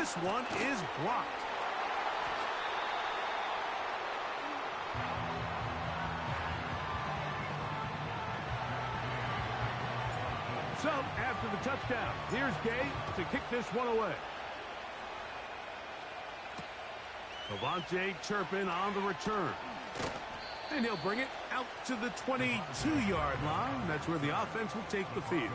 this one is blocked. So, after the touchdown, here's Gay to kick this one away. Cavante Turpin on the return. And he'll bring it out to the 22-yard line. That's where the offense will take the field.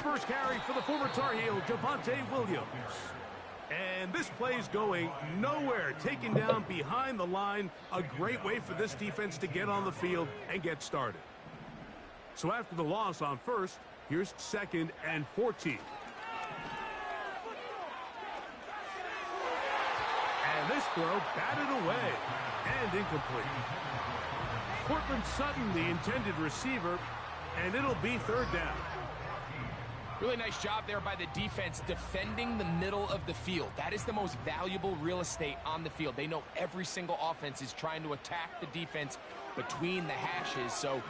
First carry for the former Tar Heel, Javonte Williams. And this play's going nowhere, taken down behind the line. A great way for this defense to get on the field and get started. So after the loss on first, here's 2nd and 14. And this throw batted away and incomplete. Cortland Sutton, the intended receiver, and it'll be 3rd down. Really nice job there by the defense defending the middle of the field. That is the most valuable real estate on the field. They know every single offense is trying to attack the defense between the hashes. So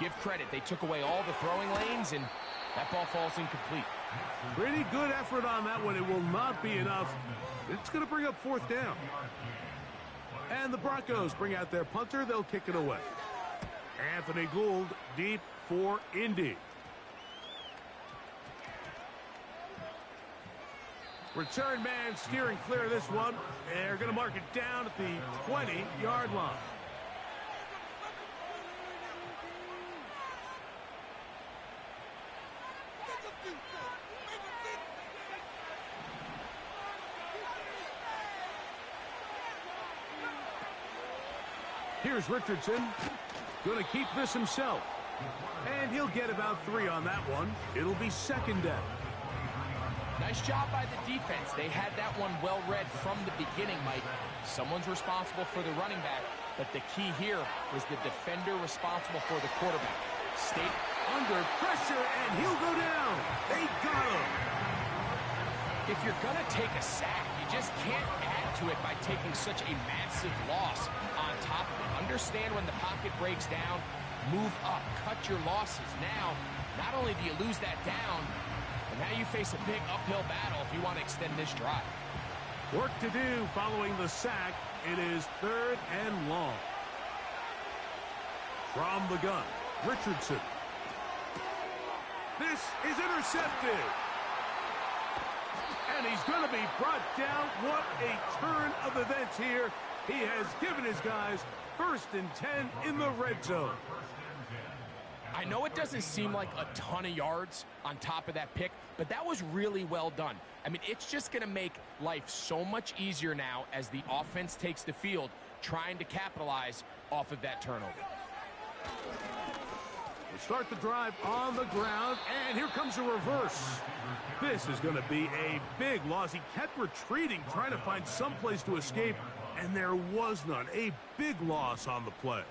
give credit. They took away all the throwing lanes, and that ball falls incomplete. Pretty good effort on that one. It will not be enough. It's going to bring up 4th down. And the Broncos bring out their punter. They'll kick it away. Anthony Gould deep for Indy. Return man steering clear of this one. They're going to mark it down at the 20-yard line. Here's Richardson. Going to keep this himself. And he'll get about 3 on that one. It'll be 2nd down. Nice job by the defense. They had that one well read from the beginning, Mike. Someone's responsible for the running back, but the key here was the defender responsible for the quarterback. Stayed under pressure, and he'll go down. They got him. If you're going to take a sack, you just can't add to it by taking such a massive loss on top of it. Understand when the pocket breaks down, move up, cut your losses. Now, not only do you lose that down, now you face a big uphill battle if you want to extend this drive. Work to do following the sack. It is 3rd and long. From the gun, Richardson. This is intercepted. And he's going to be brought down. What a turn of events here. He has given his guys 1st and 10 in the red zone. I know it doesn't seem like a ton of yards on top of that pick, but that was really well done. I mean, it's just going to make life so much easier now as the offense takes the field, trying to capitalize off of that turnover. We start the drive on the ground, and here comes a reverse. This is going to be a big loss. He kept retreating, trying to find some place to escape, and there was none. A big loss on the play.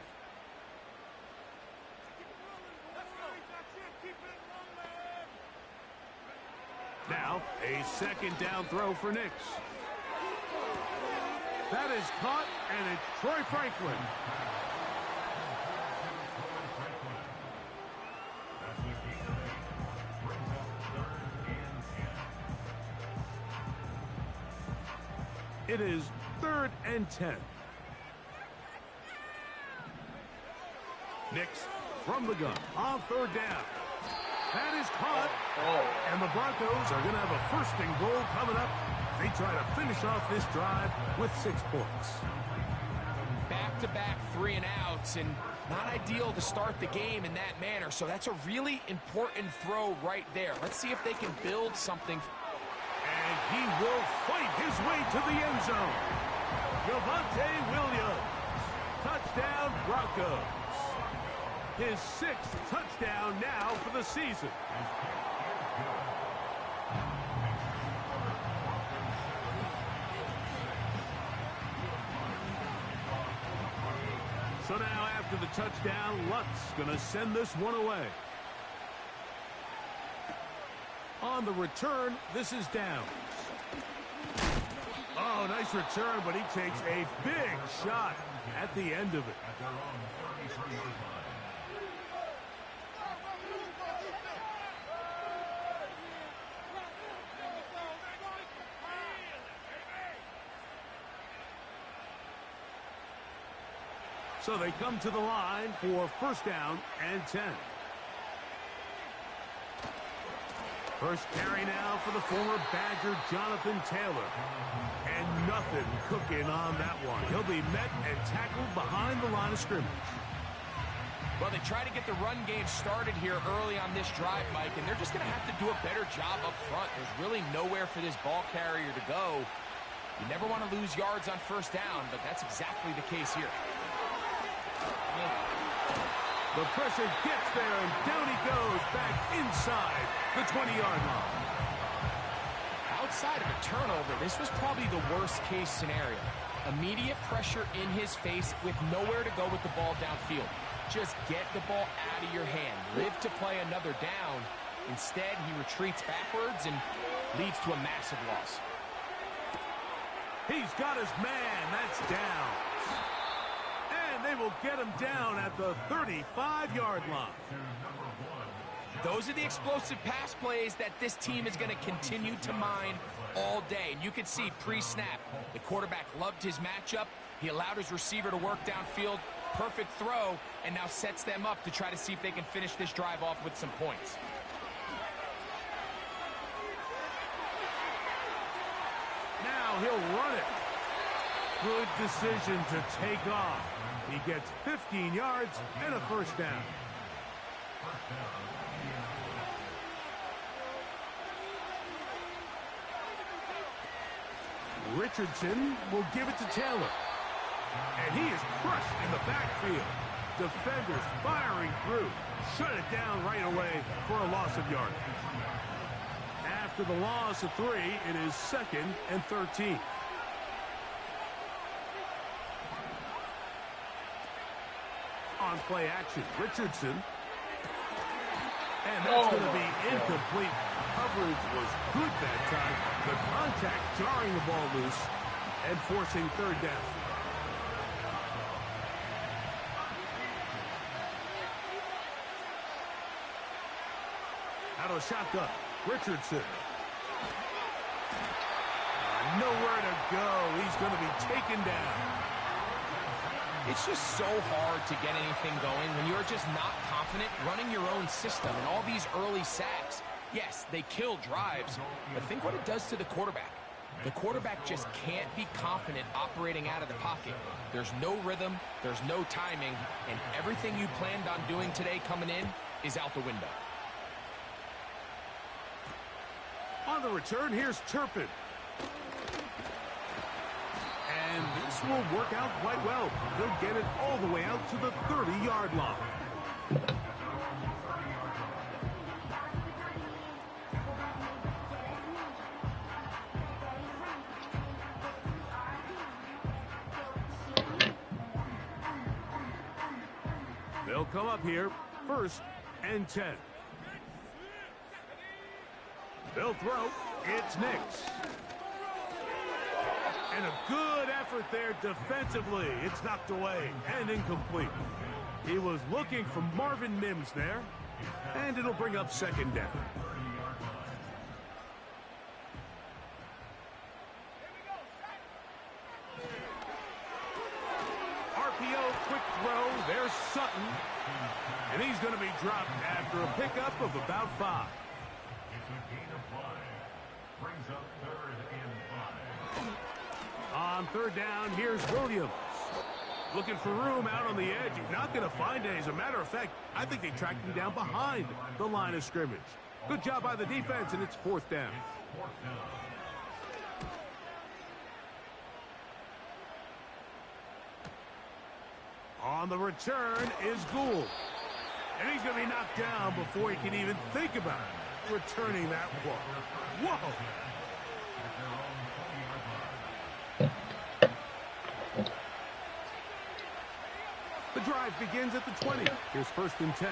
Now, a 2nd down throw for Knicks. That is caught, and it's Troy Franklin. It is 3rd and 10. Knicks from the gun on 3rd down. That is caught, and the Broncos are going to have a 1st and goal coming up. They try to finish off this drive with 6 points. Back-to-back 3 and outs, and not ideal to start the game in that manner, so that's a really important throw right there. Let's see if they can build something. And he will fight his way to the end zone. Javonte Williams, touchdown Broncos. His 6th touchdown now for the season. So now after the touchdown, Luck's going to send this one away. On the return, this is Downs. Oh, nice return, but he takes a big shot at the end of it. So they come to the line for first down and 10. First carry now for the former Badger, Jonathan Taylor. And nothing cooking on that one. He'll be met and tackled behind the line of scrimmage. Well, they try to get the run game started here early on this drive, Mike, and they're just going to have to do a better job up front. There's really nowhere for this ball carrier to go. You never want to lose yards on first down, but that's exactly the case here. The pressure gets there, and down he goes back inside the 20-yard line. Outside of a turnover, this was probably the worst-case scenario. Immediate pressure in his face with nowhere to go with the ball downfield. Just get the ball out of your hand. Live to play another down. Instead, he retreats backwards and leads to a massive loss. He's got his man. That's down. And they will get him down at the 35-yard line. Those are the explosive pass plays that this team is going to continue to mine all day. And you can see pre-snap, the quarterback loved his matchup. He allowed his receiver to work downfield. Perfect throw, and now sets them up to try to see if they can finish this drive off with some points. Now he'll run it. Good decision to take off. He gets 15 yards and a first down. Richardson will give it to Taylor. And he is crushed in the backfield. Defenders firing through. Shut it down right away for a loss of yardage. After the loss of 3, it is 2nd and 13. On play action, Richardson. And that's going to be incomplete. Coverage was good that time. The contact jarring the ball loose and forcing third down. Out of the shotgun, Richardson. Nowhere to go. He's going to be taken down. It's just so hard to get anything going when you're just not confident running your own system. And all these early sacks, yes, they kill drives, but think what it does to the quarterback. The quarterback just can't be confident operating out of the pocket. There's no rhythm, there's no timing, and everything you planned on doing today coming in is out the window. On the return, here's Turpin. And this will work out quite well. They'll get it all the way out to the 30-yard line. They'll come up here, 1st and 10. They'll throw. It's Nix. And a good effort there defensively. It's knocked away and incomplete. He was looking for Marvin Mims there. And it'll bring up 2nd down. RPO, quick throw. There's Sutton. And he's going to be dropped after a pickup of about 5. On 3rd down, here's Williams. Looking for room out on the edge. He's not going to find it. As a matter of fact, I think they tracked him down behind the line of scrimmage. Good job by the defense, and it's 4th down. On the return is Gould. And he's going to be knocked down before he can even think about returning that ball. Whoa! The begins at the 20. Here's 1st and 10.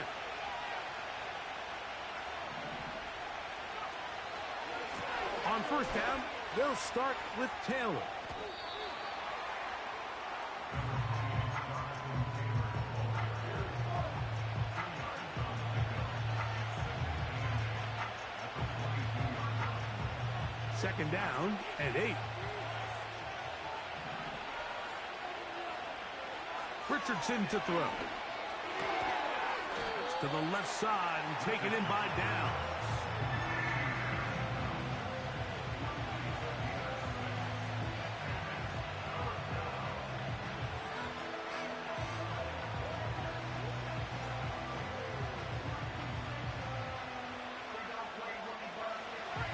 On 1st down, they'll start with Taylor. Second down and 8. Richardson to throw. It's to the left side and taken in by Downs.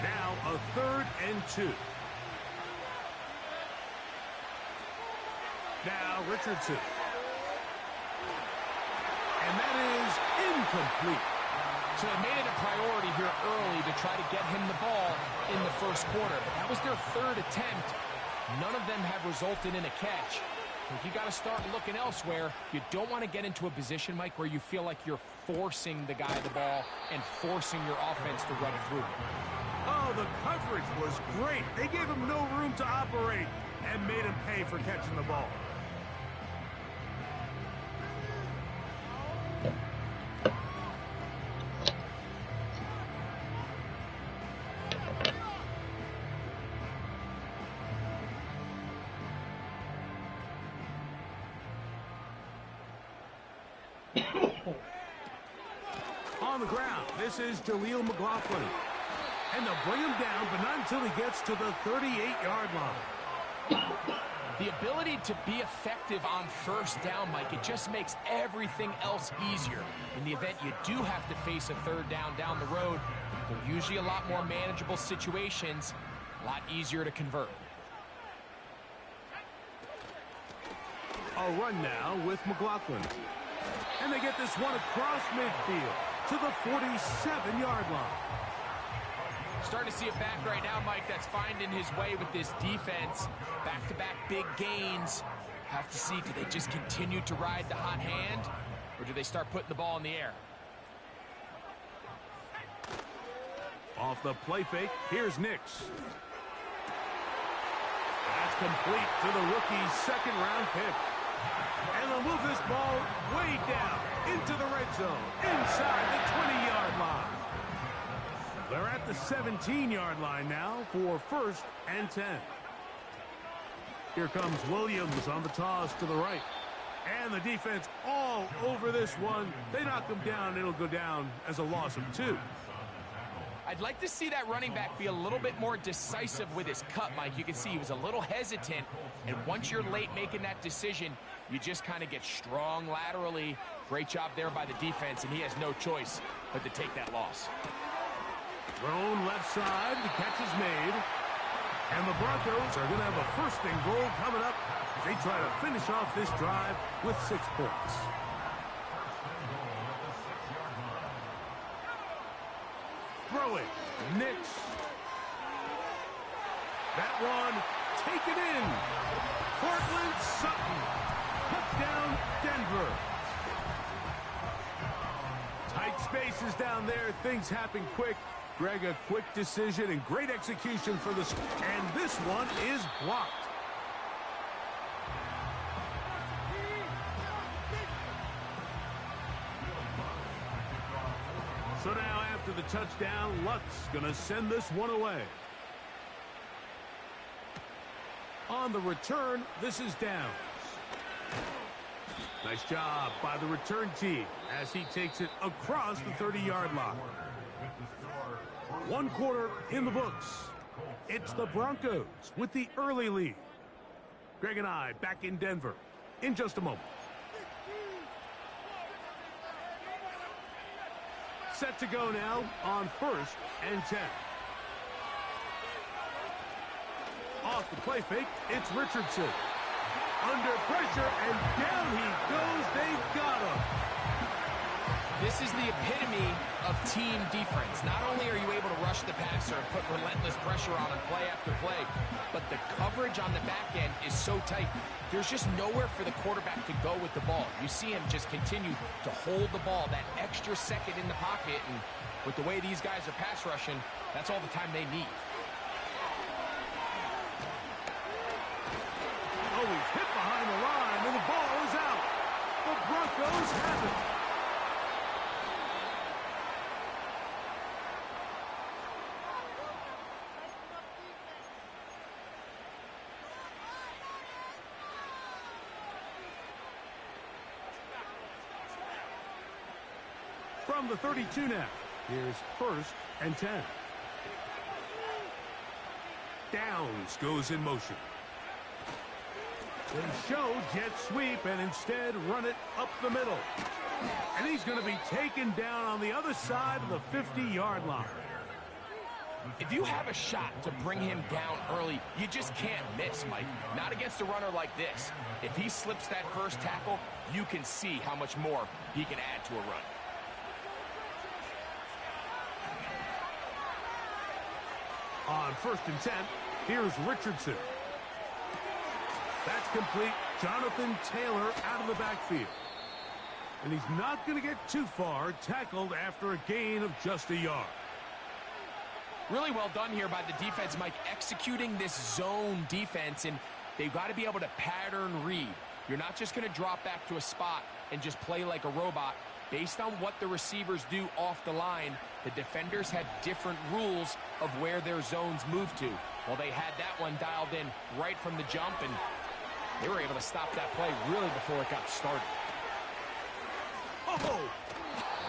Now a 3rd and 2. Now Richardson. And that is incomplete. So they made it a priority here early to try to get him the ball in the 1st quarter. But that was their 3rd attempt. None of them have resulted in a catch. If you got to start looking elsewhere, you don't want to get into a position, Mike, where you feel like you're forcing the guy the ball and forcing your offense to run through him. Oh, the coverage was great. They gave him no room to operate and made him pay for catching the ball. On the ground, this is Jaleel McLaughlin. And they'll bring him down, but not until he gets to the 38-yard line. The ability to be effective on 1st down, Mike, it just makes everything else easier. In the event you do have to face a 3rd down the road, they're usually a lot more manageable situations, a lot easier to convert. A run now with McLaughlin. And they get this one across midfield to the 47-yard line. Starting to see it back right now, Mike, that's finding his way with this defense. Back-to-back big gains. Have to see, do they just continue to ride the hot hand, or do they start putting the ball in the air? Off the play fake, here's Nix. That's complete to the rookie's 2nd-round pick. And they'll move this ball way down into the red zone, inside the 20-yard line. They're at the 17-yard line now for 1st and 10. Here comes Williams on the toss to the right. And the defense all over this one. They knock him down. It'll go down as a loss of 2. I'd like to see that running back be a little bit more decisive with his cut, Mike. You can see he was a little hesitant, and once you're late making that decision, you just kind of get strong laterally. Great job there by the defense, and he has no choice but to take that loss. Thrown left side, the catch is made. And the Broncos are going to have a 1st and goal coming up as they try to finish off this drive with 6 points. Throw it, Nix. That one taken in. Cortland Sutton. Touchdown, Denver. Tight spaces down there. Things happen quick. Greg, a quick decision and great execution for the... And this one is blocked. So now after the touchdown, Luck's going to send this one away. On the return, this is Downs. Nice job by the return team as he takes it across the 30-yard line. 1 quarter in the books. It's the Broncos with the early lead. Greg and I back in Denver in just a moment. Set to go now on 1st and 10. Off the play fake, it's Richardson. Under pressure, and down he goes. They've got him. This is the epitome of team defense. Not only are you able to rush the passer and put relentless pressure on him play after play, but the coverage on the back end is so tight. There's just nowhere for the quarterback to go with the ball. You see him just continue to hold the ball that extra second in the pocket, and with the way these guys are pass rushing, that's all the time they need. Oh, he's hit behind the line, and the ball is out. The Broncos have it. From the 32 now, here's 1st and 10. Downs goes in motion. They show jet sweep and instead run it up the middle. And he's going to be taken down on the other side of the 50-yard line. If you have a shot to bring him down early, you just can't miss, Mike. Not against a runner like this. If he slips that first tackle, you can see how much more he can add to a run. On 1st and 10, here's Richardson. That's complete. Jonathan Taylor out of the backfield. And he's not going to get too far, tackled after a gain of just a yard. Really well done here by the defense, Mike, executing this zone defense, and they've got to be able to pattern read. You're not just going to drop back to a spot and just play like a robot. Based on what the receivers do off the line, the defenders had different rules of where their zones move to. Well, they had that one dialed in right from the jump, and they were able to stop that play really before it got started. Oh,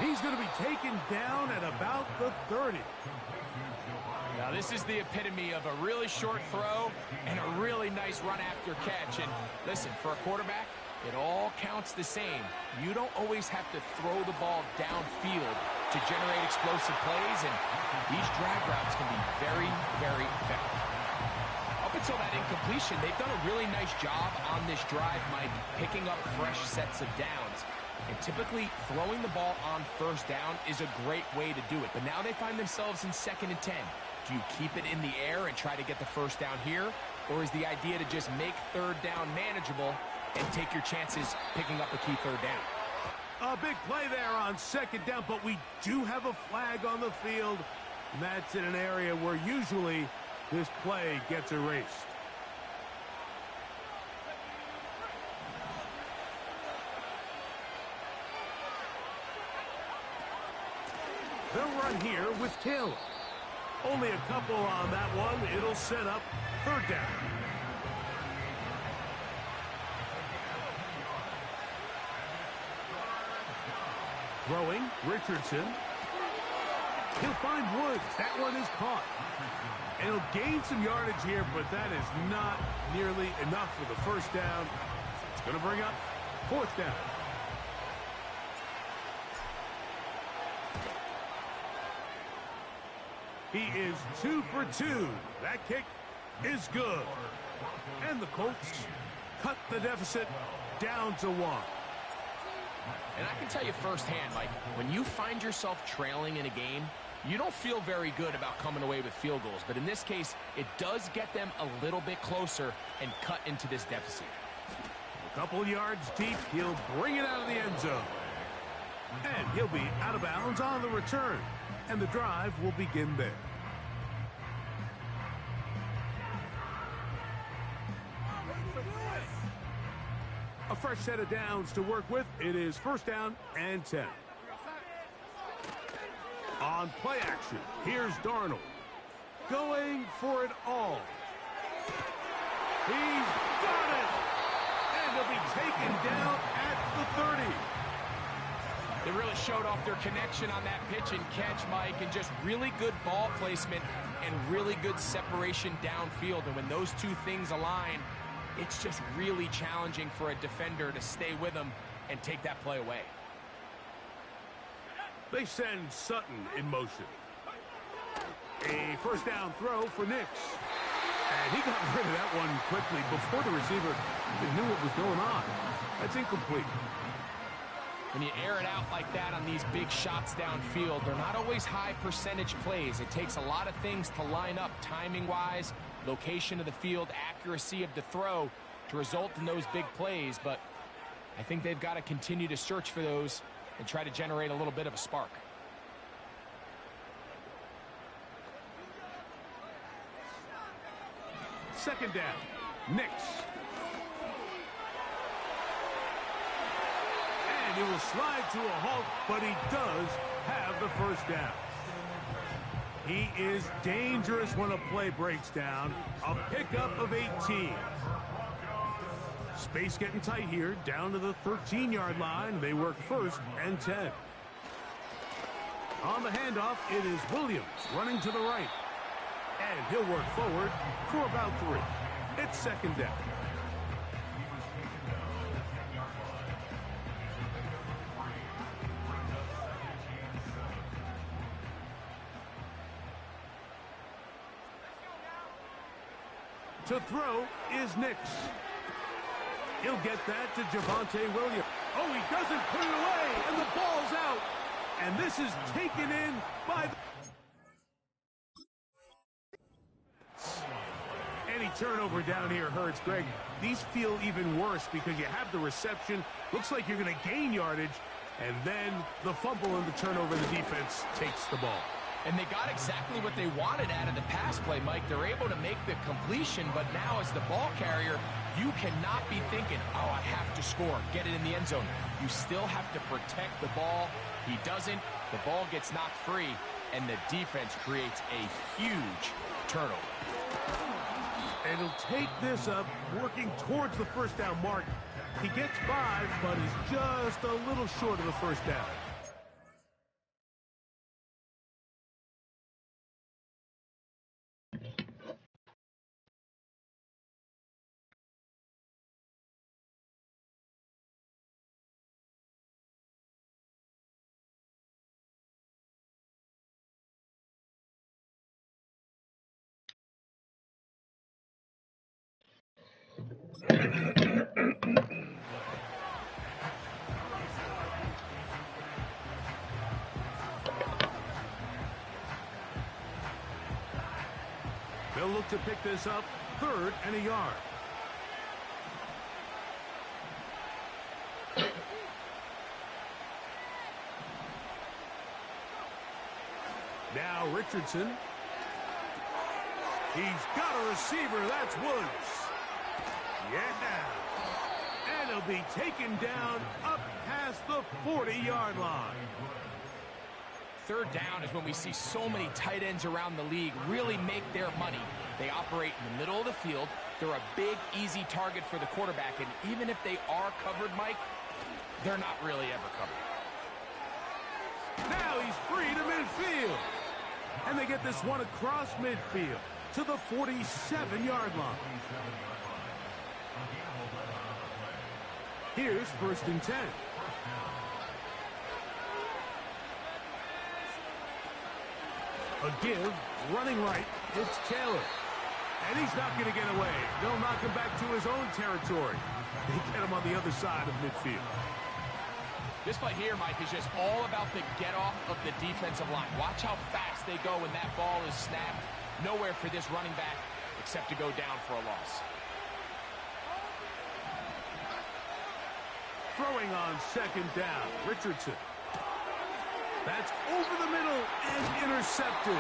he's going to be taken down at about the 30. Now, this is the epitome of a really short throw and a really nice run after catch. And listen, for a quarterback, it all counts the same. You don't always have to throw the ball downfield to generate explosive plays, and these drag routes can be very, very effective. Up until that incompletion, they've done a really nice job on this drive, Mike, picking up fresh sets of downs. And typically, throwing the ball on 1st down is a great way to do it. But now they find themselves in 2nd and 10. Do you keep it in the air and try to get the 1st down here? Or is the idea to just make 3rd down manageable and take your chances picking up a key 3rd down? A big play there on 2nd down, but we do have a flag on the field. And that's in an area where usually this play gets erased. They'll run here with Taylor. Only a couple on that one. It'll set up 3rd down. Throwing, Richardson. He'll find Woods. That one is caught. And he'll gain some yardage here, but that is not nearly enough for the 1st down. It's going to bring up 4th down. He is 2 for 2. That kick is good. And the Colts cut the deficit down to 1. And I can tell you firsthand, Mike, when you find yourself trailing in a game, you don't feel very good about coming away with field goals. But in this case, it does get them a little bit closer and cut into this deficit. A couple yards deep, he'll bring it out of the end zone. And he'll be out of bounds on the return. And the drive will begin there. A fresh set of downs to work with. It is 1st down and 10. On play action, here's Darnold. Going for it all. He's got it! And he'll be taken down at the 30. They really showed off their connection on that pitch and catch, Mike, and just really good ball placement and really good separation downfield. And when those two things align, it's just really challenging for a defender to stay with them and take that play away. They send Sutton in motion. A 1st down throw for Nix. And he got rid of that one quickly before the receiver even knew what was going on. That's incomplete. when you air it out like that on these big shots downfield, they're not always high percentage plays. It takes a lot of things to line up timing-wise, location of the field, accuracy of the throw to result in those big plays. But I think they've got to continue to search for those and try to generate a little bit of a spark. Second down, Nix. And he will slide to a halt, but he does have the first down. He is dangerous when a play breaks down. A pickup of 18. Space getting tight here, down to the 13-yard line. They work first and 10. On the handoff, it is Williams running to the right. And he'll work forward for about 3. It's second down. To throw is Nix. He'll get that to Javonte Williams. Oh, he doesn't put it away, and the ball's out. And this is taken in by the... Any turnover down here hurts, Greg. These feel even worse because you have the reception. Looks like you're going to gain yardage. And then the fumble and the turnover, the defense takes the ball. And they got exactly what they wanted out of the pass play, Mike. They're able to make the completion, but now as the ball carrier, you cannot be thinking, oh, I have to score, get it in the end zone. You still have to protect the ball. He doesn't. The ball gets knocked free, and the defense creates a huge turnover. And he'll take this up, working towards the first down mark. He gets 5, but is just a little short of the first down. They'll look to pick this up, 3rd and a yard. Now Richardson. He's got a receiver. That's Woods. Yeah. And he'll be taken down up past the 40-yard line. 3rd down is when we see so many tight ends around the league really make their money. They operate in the middle of the field. They're a big, easy target for the quarterback. And even if they are covered, Mike, they're not really ever covered. Now he's free to midfield. And they get this one across midfield to the 47-yard line. Here's 1st and 10. A give, running right, it's Taylor. And he's not going to get away. They'll knock him back to his own territory. They get him on the other side of midfield. This play here, Mike, is just all about the get-off of the defensive line. Watch how fast they go when that ball is snapped. Nowhere for this running back except to go down for a loss. Throwing on 2nd down, Richardson. That's over the middle and intercepted.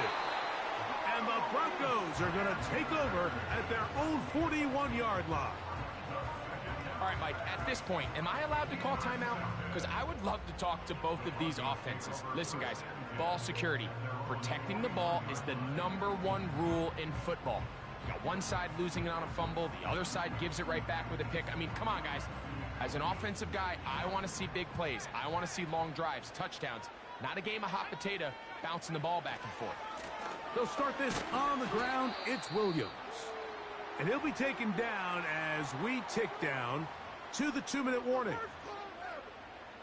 And the Broncos are going to take over at their own 41-yard line. All right, Mike, at this point, am I allowed to call timeout? Because I would love to talk to both of these offenses. Listen, guys, ball security. Protecting the ball is the #1 rule in football. You got one side losing it on a fumble. The other side gives it right back with a pick. I mean, come on, guys. As an offensive guy, I want to see big plays. I want to see long drives, touchdowns. Not a game of hot potato, bouncing the ball back and forth. They'll start this on the ground. It's Williams. And he'll be taken down as we tick down to the 2-minute warning.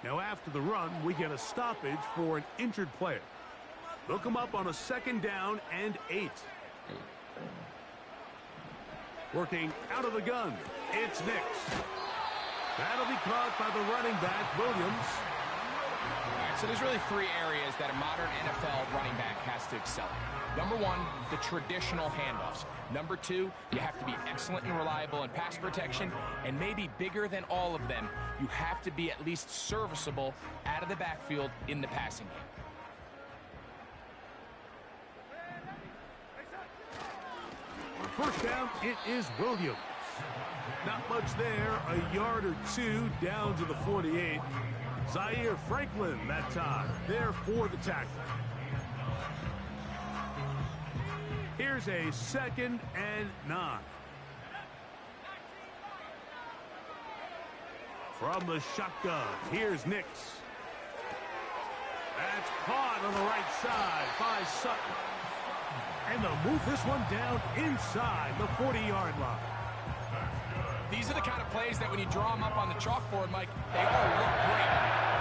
Now after the run, we get a stoppage for an injured player. They'll come up on a 2nd down and 8. Working out of the gun, it's Nix. That'll be caught by the running back, Williams. All right, so there's really three areas that a modern NFL running back has to excel in. Number one, the traditional handoffs. Number two, you have to be excellent and reliable in pass protection. And maybe bigger than all of them, you have to be at least serviceable out of the backfield in the passing game. First down, it is Williams. Not much there, a yard or two down to the 48. Zaire Franklin that time, there for the tackle. Here's a 2nd and 9. From the shotgun, here's Nix. That's caught on the right side by Sutton. And they'll move this one down inside the 40-yard line. These are the kind of plays that when you draw them up on the chalkboard, Mike, they all look great.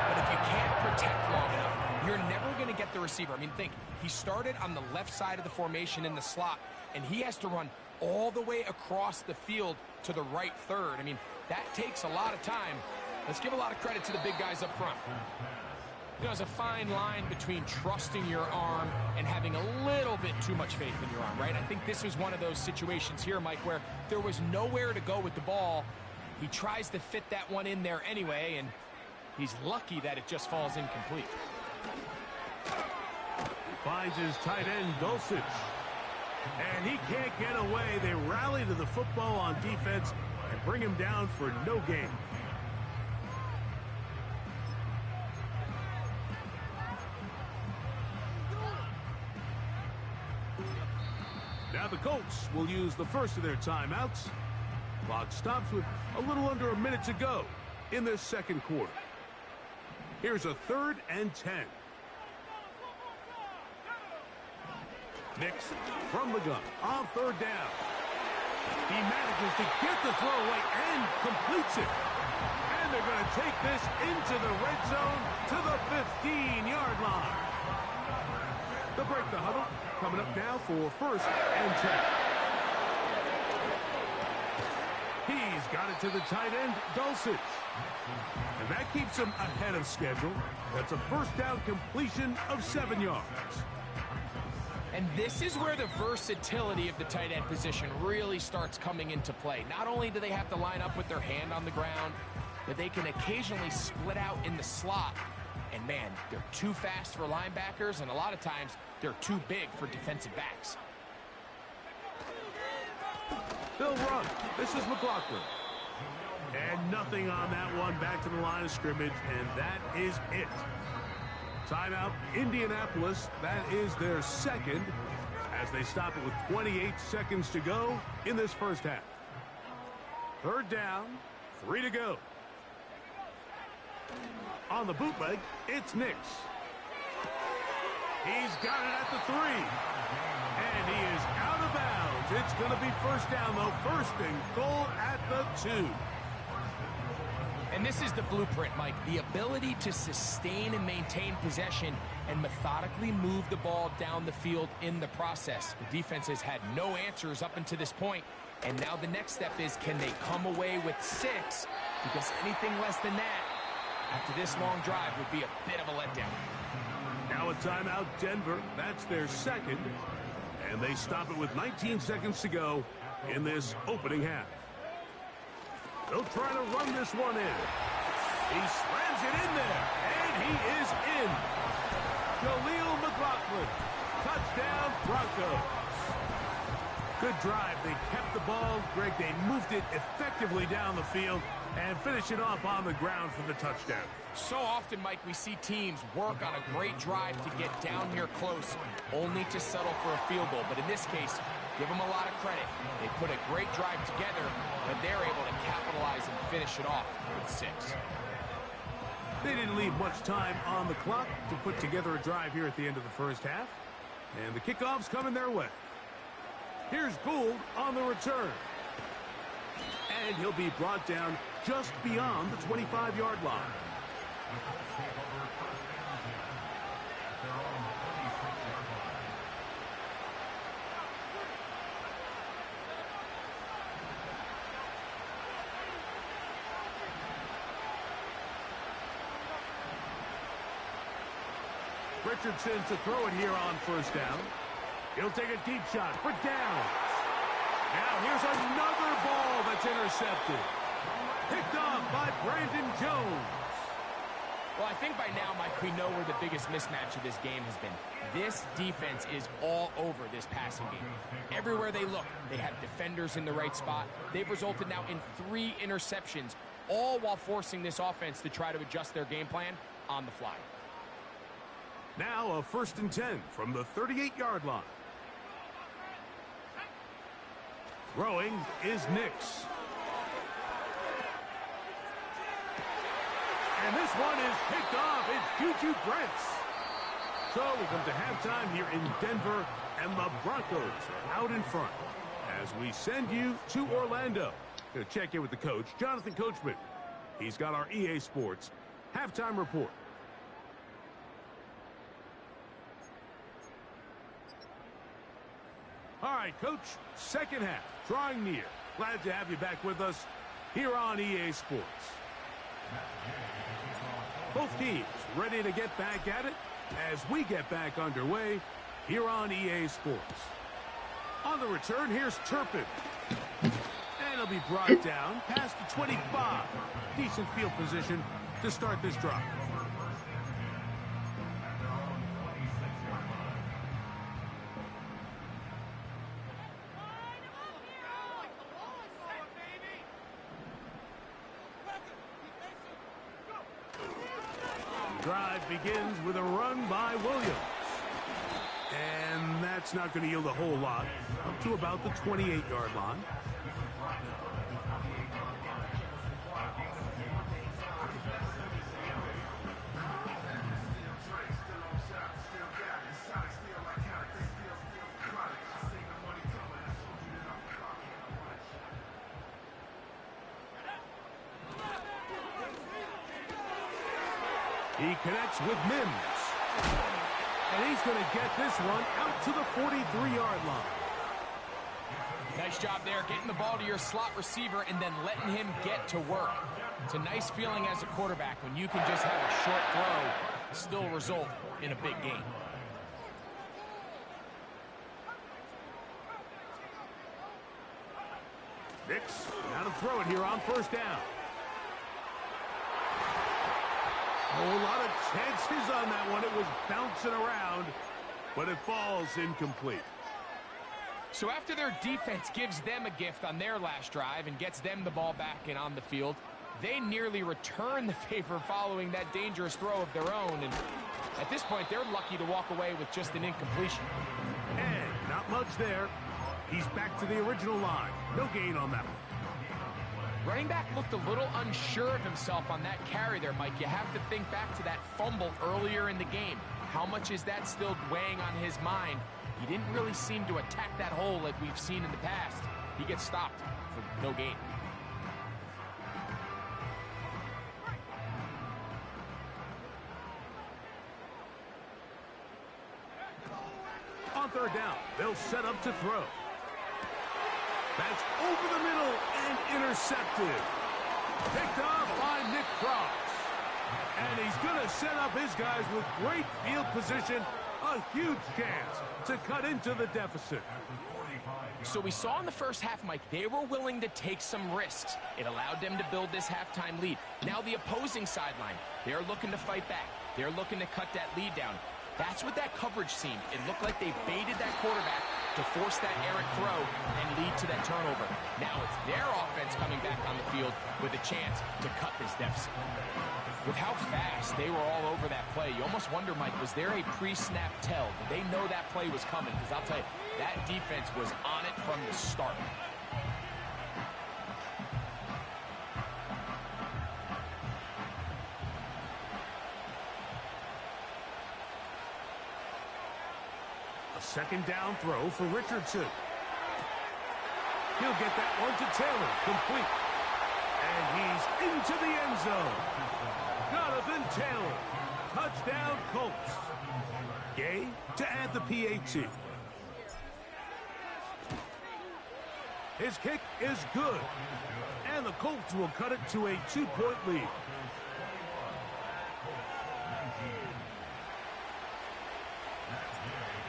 But if you can't protect long enough, you're never going to get the receiver. I mean, think, he started on the left side of the formation in the slot, and he has to run all the way across the field to the right third. I mean, that takes a lot of time. Let's give a lot of credit to the big guys up front. You know, there's a fine line between trusting your arm and having a little bit too much faith in your arm, right? I think this was one of those situations here, Mike, where there was nowhere to go with the ball. He tries to fit that one in there anyway, and he's lucky that it just falls incomplete. He finds his tight end, Dulcich. And he can't get away. They rally to the football on defense and bring him down for no gain. Now the Colts will use the first of their timeouts. Clock stops with a little under a minute to go in this second quarter. Here's a 3rd and 10. Nix from the gun on 3rd down. He manages to get the throw away and completes it. And they're going to take this into the red zone to the 15-yard line. They'll break the huddle. Coming up now for 1st and 10. He's got it to the tight end, Dulcich. And that keeps him ahead of schedule. That's a 1st down completion of 7 yards. And this is where the versatility of the tight end position really starts coming into play. Not only do they have to line up with their hand on the ground, but they can occasionally split out in the slot. And man, they're too fast for linebackers, and a lot of times they're too big for defensive backs. They'll run. This is McLaughlin. And nothing on that one. Back to the line of scrimmage, and that is it. Timeout, Indianapolis. That is their 2nd as they stop it with 28 seconds to go in this first half. 3rd down, 3 to go. On the bootleg, it's Nix. He's got it at the 3. And he is out of bounds. It's going to be 1st down, though. 1st and goal at the 2. And this is the blueprint, Mike. The ability to sustain and maintain possession and methodically move the ball down the field in the process. The defense has had no answers up until this point. And now the next step is, can they come away with 6? Because anything less than that after this long drive would be a bit of a letdown. Now a timeout, Denver. That's their 2nd. And they stop it with 19 seconds to go in this opening half. They'll try to run this one in. He slams it in there, and he is in. Jaleel McLaughlin. Touchdown, Broncos. Good drive. They kept the ball. Greg, they moved it effectively down the field and finish it off on the ground for the touchdown. So often, Mike, we see teams work on a great drive to get down here close, only to settle for a field goal. But in this case, give them a lot of credit. They put a great drive together, but they're able to capitalize and finish it off with 6. They didn't leave much time on the clock to put together a drive here at the end of the first half. And the kickoff's coming their way. Here's Gould on the return. And he'll be brought down just beyond the 25-yard line. Richardson to throw it here on first down. He'll take a deep shot for down. Now here's another ball that's intercepted. Picked off by Brandon Jones. Well, I think by now, Mike, we know where the biggest mismatch of this game has been. This defense is all over this passing game. Everywhere they look, they have defenders in the right spot. They've resulted now in 3 interceptions, all while forcing this offense to try to adjust their game plan on the fly. Now a 1st and 10 from the 38-yard line. Throwing is Nix. And this one is picked off. It's Juju Brents. So we come to halftime here in Denver, and the Broncos are out in front as we send you to Orlando. Going to check in with the coach, Jonathan Coachman. He's got our EA Sports halftime report. All right, Coach, second half, drawing near. Glad to have you back with us here on EA Sports. Both teams ready to get back at it as we get back underway here on EA Sports. On the return, here's Turpin. And he'll be brought down past the 25. Decent field position to start this drive. Drive begins with a run by Williams. And that's not going to yield a whole lot. Up to about the 28-yard line. He connects with Mims. And he's going to get this one out to the 43-yard line. Nice job there, getting the ball to your slot receiver and then letting him get to work. It's a nice feeling as a quarterback when you can just have a short throw, still result in a big game. Nix, now to throw it here on first down. A lot of chances on that one. It was bouncing around, but it falls incomplete. So after their defense gives them a gift on their last drive and gets them the ball back and on the field, they nearly return the favor following that dangerous throw of their own. And at this point, they're lucky to walk away with just an incompletion. And not much there. He's back to the original line. No gain on that one. Running back looked a little unsure of himself on that carry there, Mike. You have to think back to that fumble earlier in the game. How much is that still weighing on his mind? He didn't really seem to attack that hole like we've seen in the past. He gets stopped for no gain. On third down, they'll set up to throw. That's over the middle and intercepted. Picked off by Nick Cross. And he's going to set up his guys with great field position. A huge chance to cut into the deficit. So we saw in the first half, Mike, they were willing to take some risks. It allowed them to build this halftime lead. Now the opposing sideline, they're looking to fight back. They're looking to cut that lead down. That's what that coverage seemed. It looked like they baited that quarterback to force that errant throw and lead to that turnover. Now it's their offense coming back on the field with a chance to cut this deficit. With how fast they were all over that play, you almost wonder, Mike, was there a pre-snap tell? Did they know that play was coming? Because I'll tell you, that defense was on it from the start. Second down throw for Richardson. He'll get that one to Taylor, complete. And he's into the end zone. Jonathan Taylor, touchdown Colts. Gay to add the PAT. His kick is good. And the Colts will cut it to a 2-point lead.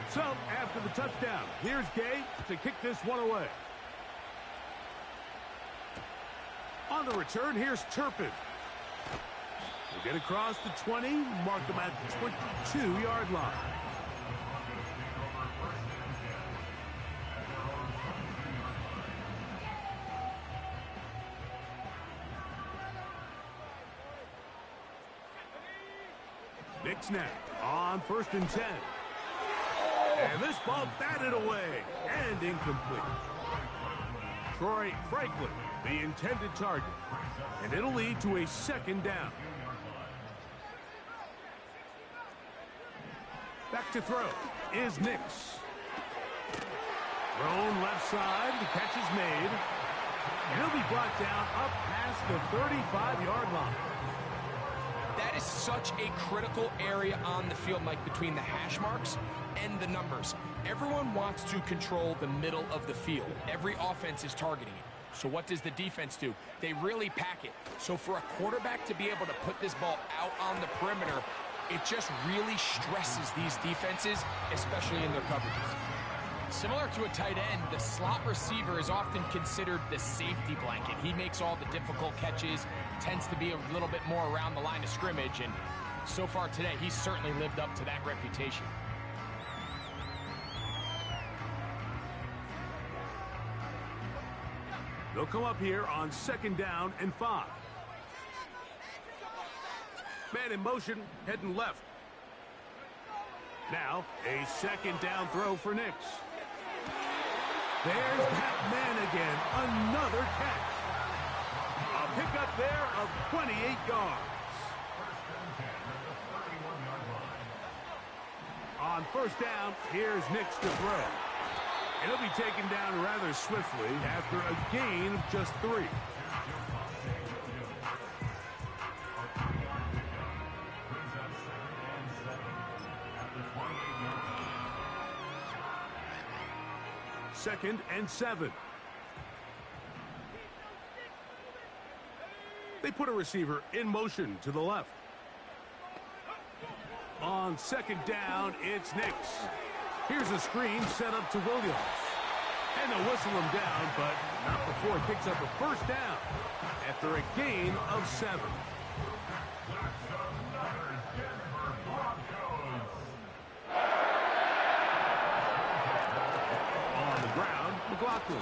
So, after the touchdown, here's Gay to kick this one away. On the return, here's Turpin. We'll get across the 20, mark them at the 22-yard line. Nick snap on 1st and 10. And this ball batted away and incomplete. Troy Franklin, the intended target. And it'll lead to a 2nd down. Back to throw is Nix. Thrown left side, the catch is made. And he'll be brought down up past the 35-yard line. That is such a critical area on the field, Mike, between the hash marks and the numbers. Everyone wants to control the middle of the field. Every offense is targeting it. So what does the defense do? They really pack it. So for a quarterback to be able to put this ball out on the perimeter, it just really stresses these defenses, especially in their coverages. Similar to a tight end, the slot receiver is often considered the safety blanket. He makes all the difficult catches, tends to be a little bit more around the line of scrimmage, and so far today, he's certainly lived up to that reputation. They'll come up here on 2nd down and 5. Man in motion, heading left. Now, a 2nd down throw for Nix. There's that man again, another catch. A pickup there of 28 yards. On 1st down, here's Nix to throw. It'll be taken down rather swiftly after a gain of just 3. Second and 7. They put a receiver in motion to the left. On 2nd down, it's Nix. Here's a screen set up to Williams. And they'll whistle him down, but not before he picks up a 1st down after a gain of 7. McLaughlin.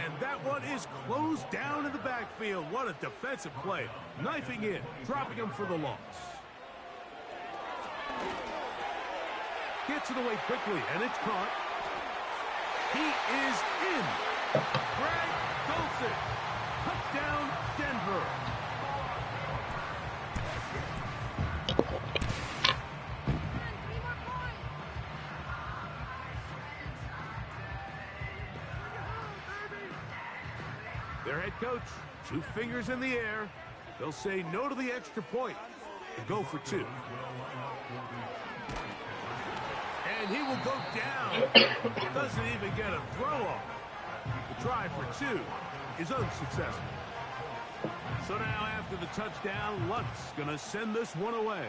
And that one is closed down in the backfield. What a defensive play. Knifing in, dropping him for the loss. Gets it away quickly, and it's caught. He is in. Greg Dulcich. Touchdown, Denver. Their head coach, 2 fingers in the air. They'll say no to the extra point and go for 2. And he will go down. Doesn't even get a throw off. The try for 2 is unsuccessful. So now after the touchdown, Lunt's going to send this one away.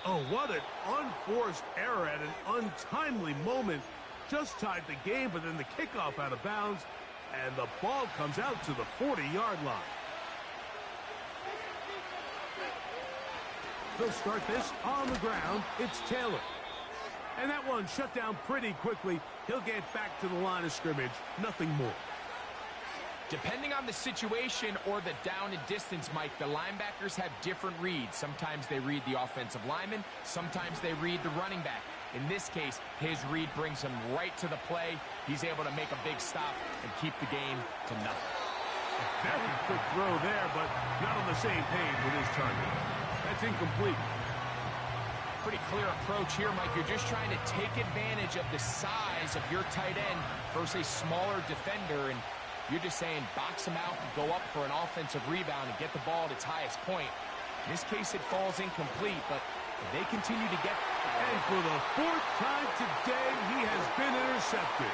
Oh, what an unforced error at an untimely moment. Just tied the game, but then the kickoff out of bounds. And the ball comes out to the 40-yard line. They'll start this on the ground. It's Taylor. And that one shut down pretty quickly. He'll get back to the line of scrimmage. Nothing more. Depending on the situation or the down and distance, Mike, the linebackers have different reads. Sometimes they read the offensive lineman. Sometimes they read the running back. In this case, his read brings him right to the play. He's able to make a big stop and keep the game to nothing. A very quick throw there, but not on the same page with his target. That's incomplete. Pretty clear approach here, Mike. You're just trying to take advantage of the size of your tight end versus a smaller defender, and you're just saying box him out and go up for an offensive rebound and get the ball at its highest point. In this case, it falls incomplete, but they continue to get... And for the 4th time today, he has been intercepted.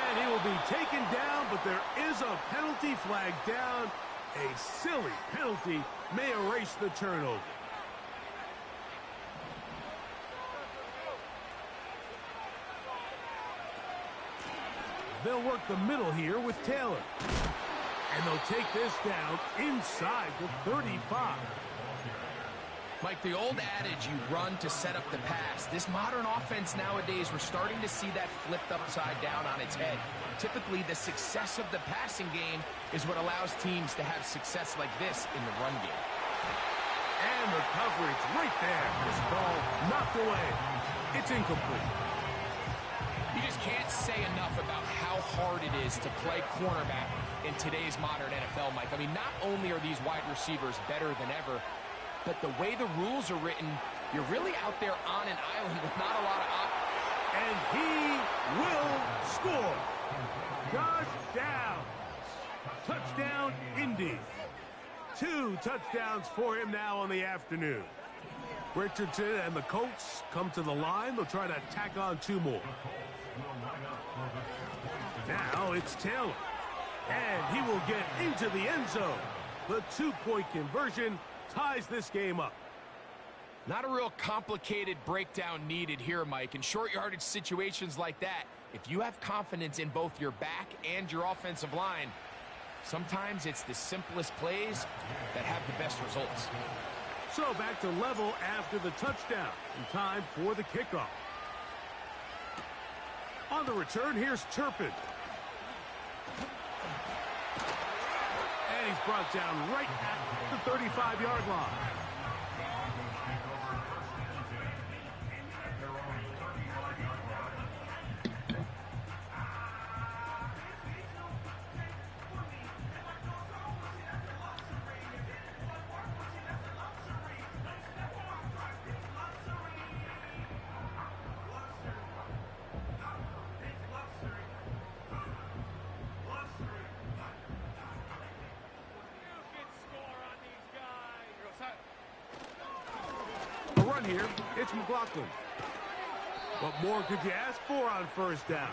And he will be taken down, but there is a penalty flag down. A silly penalty may erase the turnover. They'll work the middle here with Taylor. And they'll take this down inside the 35. Like the old adage, you run to set up the pass. This modern offense nowadays, we're starting to see that flipped upside down on its head. Typically, the success of the passing game is what allows teams to have success like this in the run game. And the coverage right there. This ball knocked away. It's incomplete. You just can't say enough about how hard it is to play cornerback in today's modern NFL, Mike. I mean, not only are these wide receivers better than ever, but the way the rules are written, you're really out there on an island with not a lot of options. And he will score. Josh Downs. Touchdown, Indy. 2 touchdowns for him now on the afternoon. Richardson and the Colts come to the line. They'll try to tack on 2 more. Now it's Taylor. And he will get into the end zone. The 2-point conversion ties this game up. Not a real complicated breakdown needed here, Mike. In short-yardage situations like that, if you have confidence in both your back and your offensive line, sometimes it's the simplest plays that have the best results. So back to level after the touchdown. In time for the kickoff. On the return, here's Turpin. And he's brought down right at the 35-yard line. Here, it's McLaughlin. What more could you ask for on first down?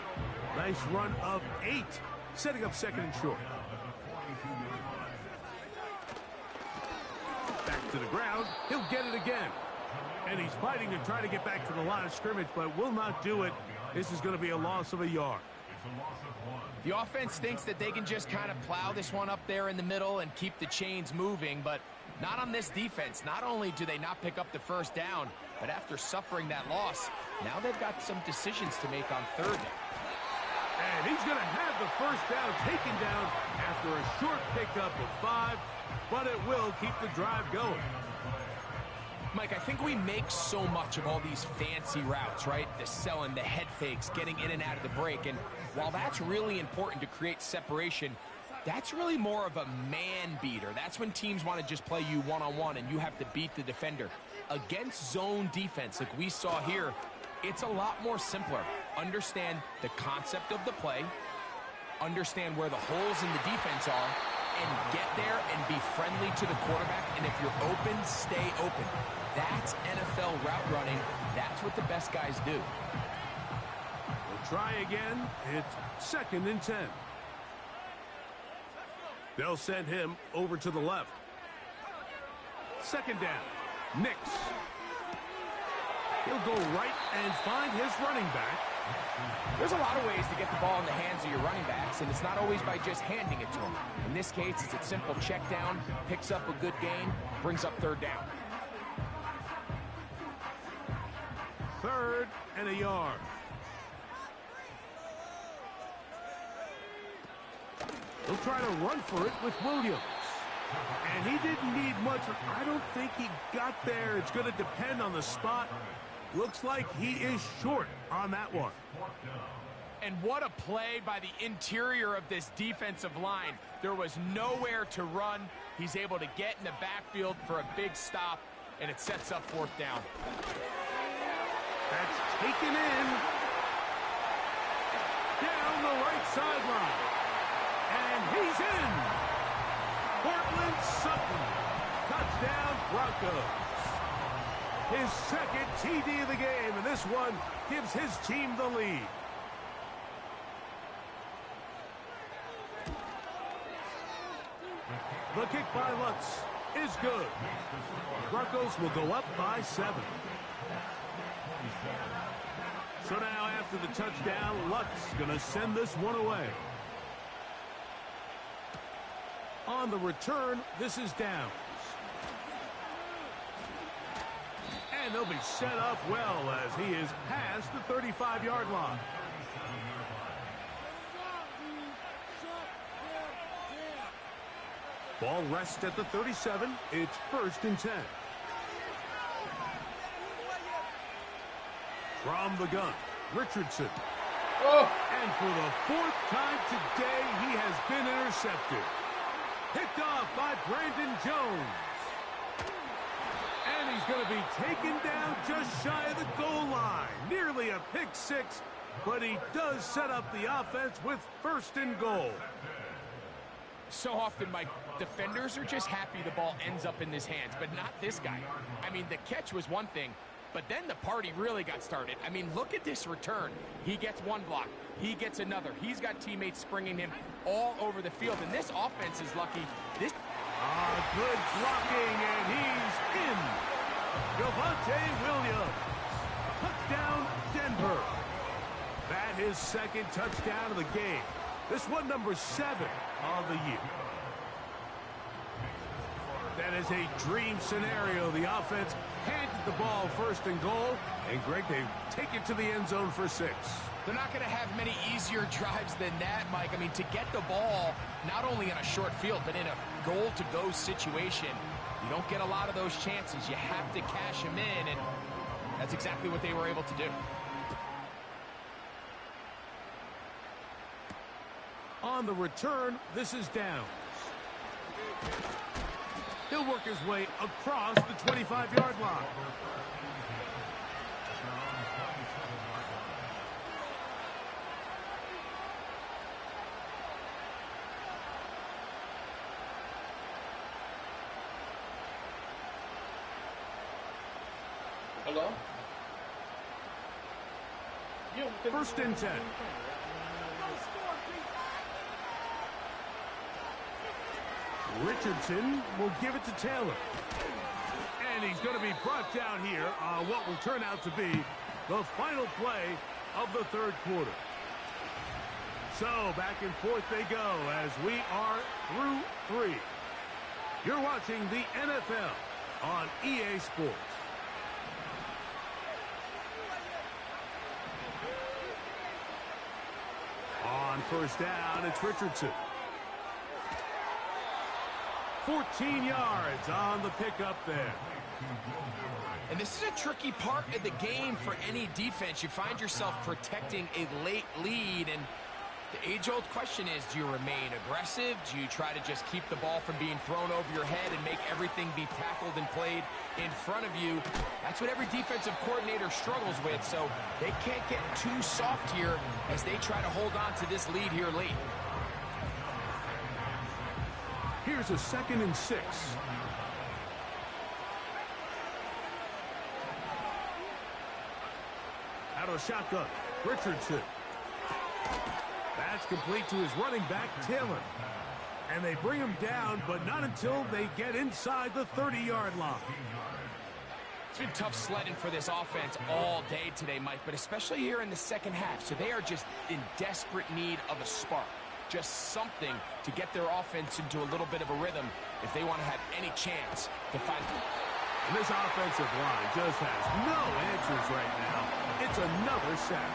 Nice run of 8, setting up second and short. Back to the ground, he'll get it again. And he's fighting to try to get back to the line of scrimmage, but will not do it. This is going to be a loss of a yard. The offense thinks that they can just kind of plow this one up there in the middle and keep the chains moving, but not on this defense. Not only do they not pick up the first down, but after suffering that loss, now they've got some decisions to make on third down. And he's going to have the first down taken down after a short pickup of 5, but it will keep the drive going. Mike, I think we make so much of all these fancy routes, right? The selling, the head fakes, getting in and out of the break. And while that's really important to create separation, that's really more of a man beater. That's when teams want to just play you one-on-one and you have to beat the defender. Against zone defense like we saw here, it's a lot more simpler. Understand the concept of the play, understand where the holes in the defense are, and get there and be friendly to the quarterback. And if you're open, stay open. That's NFL route running. That's what the best guys do. We'll try again. It's 2nd and 10. They'll send him over to the left. 2nd down. Nix. He'll go right and find his running back. There's a lot of ways to get the ball in the hands of your running backs, and it's not always by just handing it to them. In this case, it's a simple check down, picks up a good gain, brings up 3rd down. 3rd and a yard. He'll try to run for it with Williams. And he didn't need much. I don't think he got there. It's going to depend on the spot. Looks like he is short on that one. And what a play by the interior of this defensive line. There was nowhere to run. He's able to get in the backfield for a big stop, and it sets up 4th down. That's taken in. Down the right sideline. And he's in. Cortland Sutton. Touchdown, Broncos. His 2nd TD of the game, and this one gives his team the lead. The kick by Lutz is good. Broncos will go up by 7. So now after the touchdown, Luck's going to send this one away. On the return, this is downs. And they'll be set up well as he is past the 35-yard line. Ball rests at the 37. It's 1st and 10. From the gun, Richardson. Oh. And for the 4th time today, he has been intercepted. Picked off by Brandon Jones. And he's going to be taken down just shy of the goal line. Nearly a pick six, but he does set up the offense with 1st and goal. So often, Mike, defenders are just happy the ball ends up in his hands, but not this guy. I mean, the catch was one thing, but then the party really got started. I mean, look at this return. He gets one block. He gets another. He's got teammates springing him all over the field, and this offense is lucky. This good blocking, and he's in. Javonte Williams. Touchdown, Denver. That his 2nd touchdown of the game. This one number 7 on the year. That is a dream scenario. The offense handed the ball 1st and goal. And, Greg, they take it to the end zone for 6. They're not going to have many easier drives than that, Mike. I mean, to get the ball not only in a short field, but in a goal-to-go situation, you don't get a lot of those chances. You have to cash them in, and that's exactly what they were able to do. On the return, this is downs. He'll work his way across the 25-yard line. Hello? 1st and 10. Richardson will give it to Taylor. And he's going to be brought down here on what will turn out to be the final play of the 3rd quarter. So back and forth they go as we are through 3. You're watching the NFL on EA Sports. On 1st down, it's Richardson. 14 yards on the pickup there. And this is a tricky part of the game for any defense. You find yourself protecting a late lead, and the age-old question is, do you remain aggressive? Do you try to just keep the ball from being thrown over your head and make everything be tackled and played in front of you? That's what every defensive coordinator struggles with, so they can't get too soft here as they try to hold on to this lead here late. Here's a 2nd and 6. Out of the shotgun, Richardson. That's complete to his running back, Taylor. And they bring him down, but not until they get inside the 30-yard line. It's been tough sledding for this offense all day today, Mike, but especially here in the 2nd half. So they are just in desperate need of a spark. Just something to get their offense into a little bit of a rhythm if they want to have any chance to find them. And this offensive line just has no answers right now. It's another sack.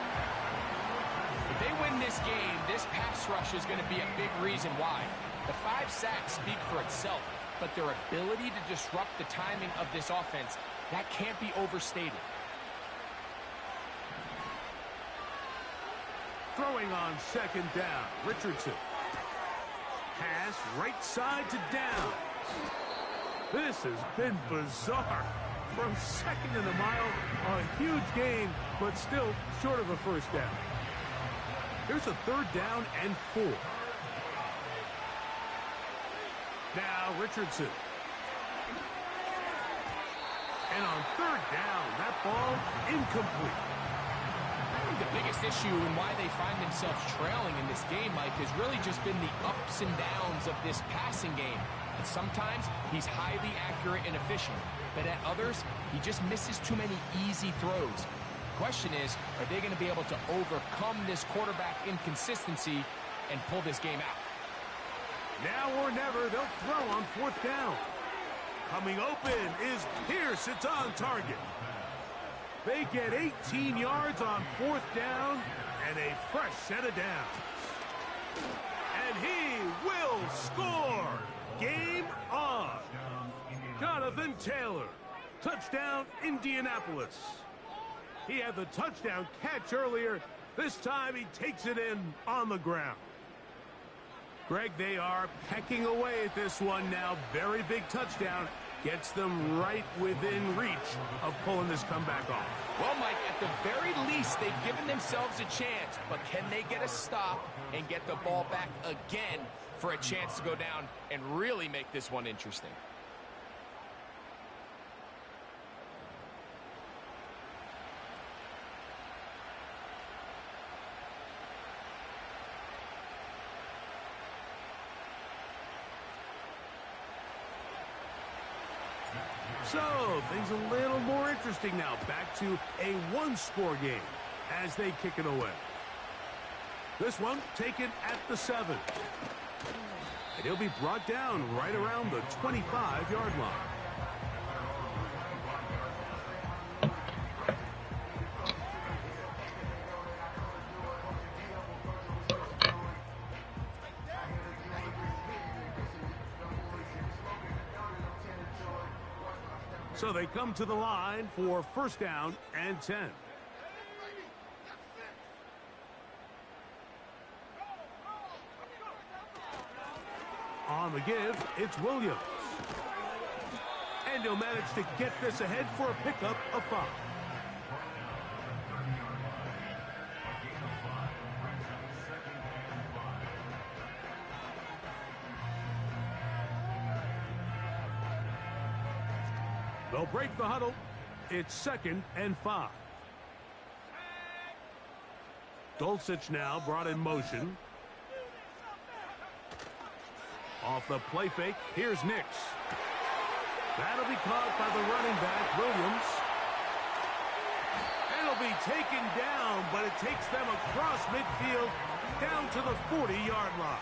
If they win this game, this pass rush is going to be a big reason why. The 5 sacks speak for itself, but their ability to disrupt the timing of this offense, that can't be overstated. Throwing on 2nd down, Richardson. Pass right side to down. This has been bizarre. From 2nd and a mile, a huge gain, but still short of a 1st down. Here's a 3rd down and 4. Now Richardson. And on 3rd down, that ball incomplete. The biggest issue and why they find themselves trailing in this game, Mike, has really just been the ups and downs of this passing game. And sometimes he's highly accurate and efficient, but at others, he just misses too many easy throws. Question is, are they going to be able to overcome this quarterback inconsistency and pull this game out? Now or never, they'll throw on 4th down. Coming open is Pierce. It's on target. They get 18 yards on 4th down and a fresh set of downs. And he will score. Game on. Jonathan Taylor. Touchdown, Indianapolis. He had the touchdown catch earlier. This time he takes it in on the ground. Greg, they are pecking away at this one now. Very big touchdown. Gets them right within reach of pulling this comeback off. Well, Mike, at the very least, they've given themselves a chance. But can they get a stop and get the ball back again for a chance to go down and really make this one interesting? So, things a little more interesting now. Back to a one-score game as they kick it away. This one taken at the 7. And he'll be brought down right around the 25-yard line. So they come to the line for 1st down and 10. On the give, it's Williams. And he'll manage to get this ahead for a pickup of 5. They'll break the huddle. It's 2nd and 5. Dulcich now brought in motion. Off the play fake, here's Nix. That'll be caught by the running back, Williams. And it'll be taken down, but it takes them across midfield down to the 40-yard line.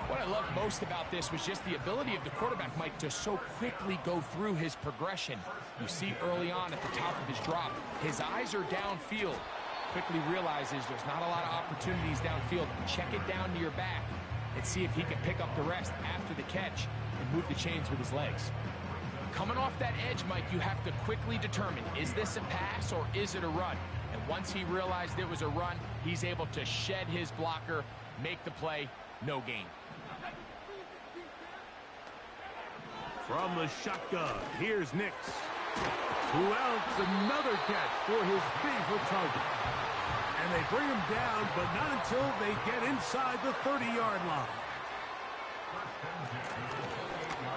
What I love most about this was just the ability of the quarterback, Mike, to so quickly go through his progression. You see early on at the top of his drop, his eyes are downfield. Quickly realizes there's not a lot of opportunities downfield. Check it down to your back and see if he can pick up the rest after the catch and move the chains with his legs. Coming off that edge, Mike, you have to quickly determine, is this a pass or is it a run? And once he realized it was a run, he's able to shed his blocker, make the play, no gain. From the shotgun, here's Nix. Who else? Another catch for his favorite target. And they bring him down, but not until they get inside the 30-yard line.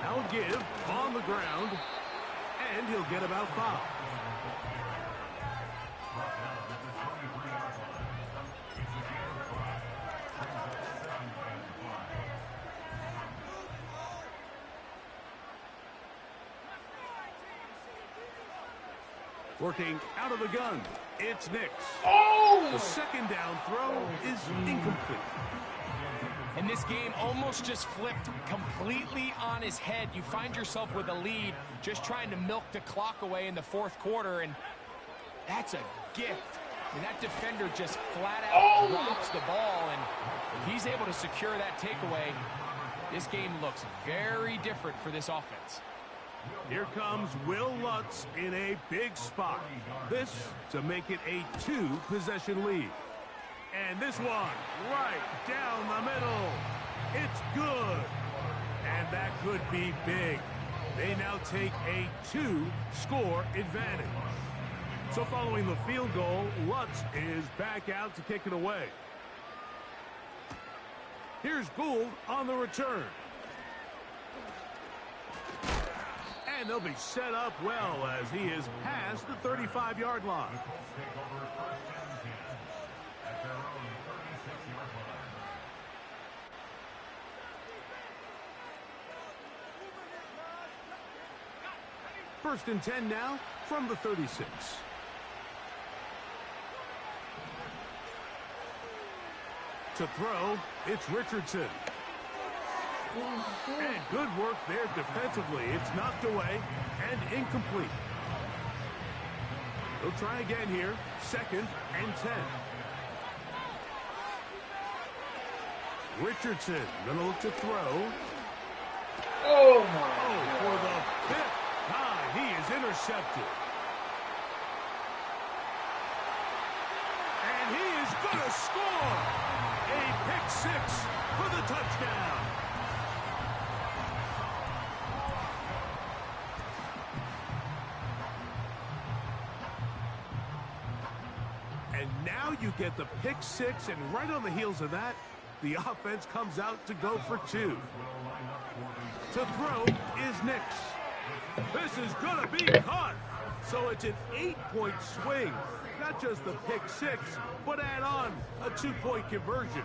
Now give on the ground, and he'll get about 5. Working out of the gun, it's Nix. Oh! The 2nd down throw is incomplete. And this game almost just flipped completely on his head. You find yourself with a lead, just trying to milk the clock away in the 4th quarter, and that's a gift. I mean, that defender just flat out drops the ball, and if he's able to secure that takeaway, this game looks very different for this offense. Here comes Will Lutz in a big spot. This to make it a 2-possession lead. And this one right down the middle. It's good. And that could be big. They now take a 2-score advantage. So following the field goal, Lutz is back out to kick it away. Here's Gould on the return. And they'll be set up well as he is past the 35-yard line. First and 10 now from the 36. To throw, it's Richardson. And good work there defensively. It's knocked away and incomplete. They'll try again here. 2nd and 10. Richardson gonna look to throw. Oh, my Oh, God. for the 5th time, he is intercepted. And he is gonna score. A pick 6 for the touchdown. And now you get the pick 6, and right on the heels of that, the offense comes out to go for 2. To throw is Nix. This is going to be caught. So it's an 8-point swing. Not just the pick 6, but add on a 2-point conversion.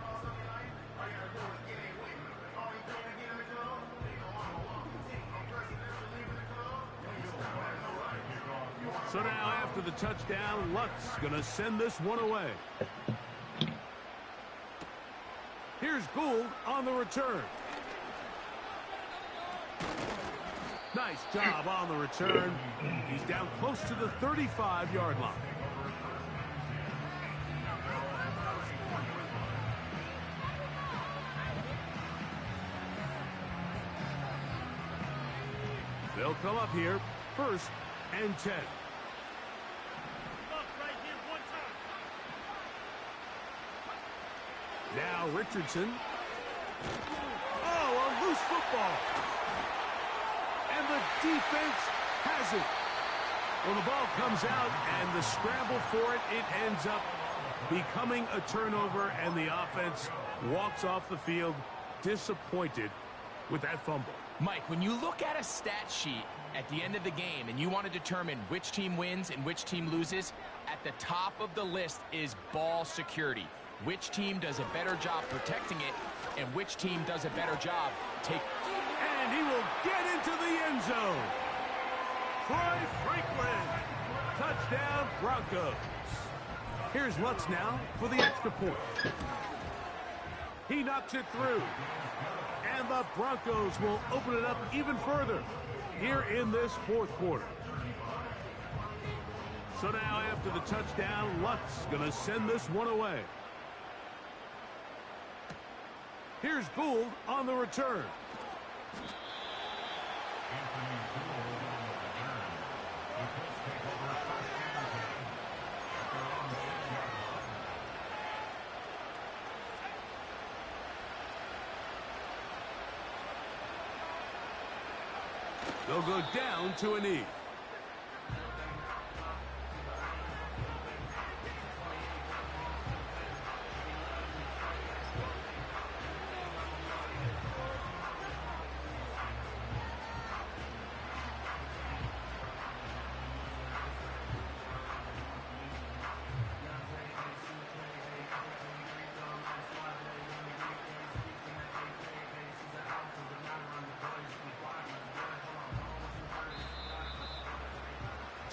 So now after the touchdown, Lutz going to send this one away. Here's Gould on the return. Nice job on the return. He's down close to the 35-yard line. They'll come up here, 1st and 10. Now Richardson. Oh, a loose football. And the defense has it. Well, the ball comes out, and the scramble for it, it ends up becoming a turnover, and the offense walks off the field disappointed with that fumble. Mike, when you look at a stat sheet at the end of the game and you want to determine which team wins and which team loses, at the top of the list is ball security. Which team does a better job protecting it, and which team does a better job And he will get into the end zone. Troy Franklin. Touchdown, Broncos. Here's Lutz now for the extra point. He knocks it through. And the Broncos will open it up even further here in this 4th quarter. So now after the touchdown, Lutz going to send this one away. Here's Gould on the return. They'll go down to a knee.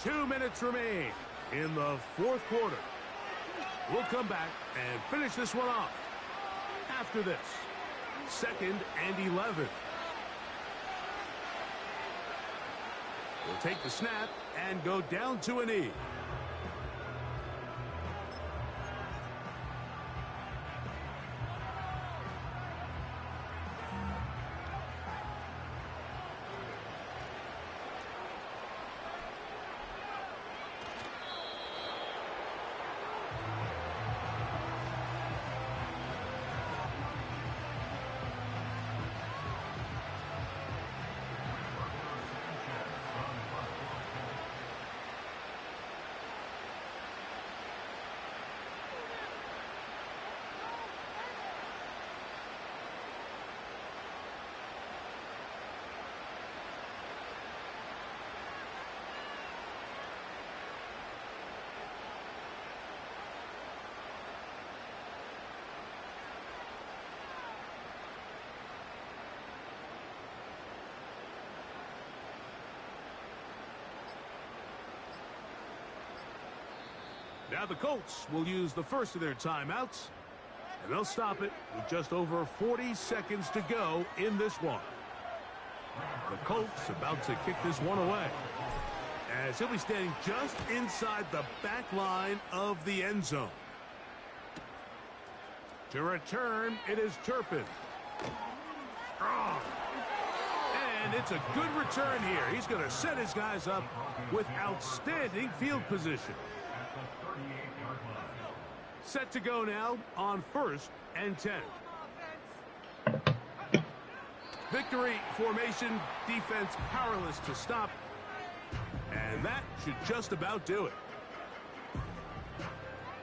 Two minutes remain in the 4th quarter. We'll come back and finish this one off after this. 2nd and 11. We'll take the snap and go down to a knee. Now the Colts will use the first of their timeouts. And they'll stop it with just over 40 seconds to go in this one. The Colts about to kick this one away, as he'll be standing just inside the back line of the end zone. To return, it is Turpin. Strong. And it's a good return here. He's going to set his guys up with outstanding field position. Set to go now on 1st and 10. Victory formation, defense powerless to stop. And that should just about do it.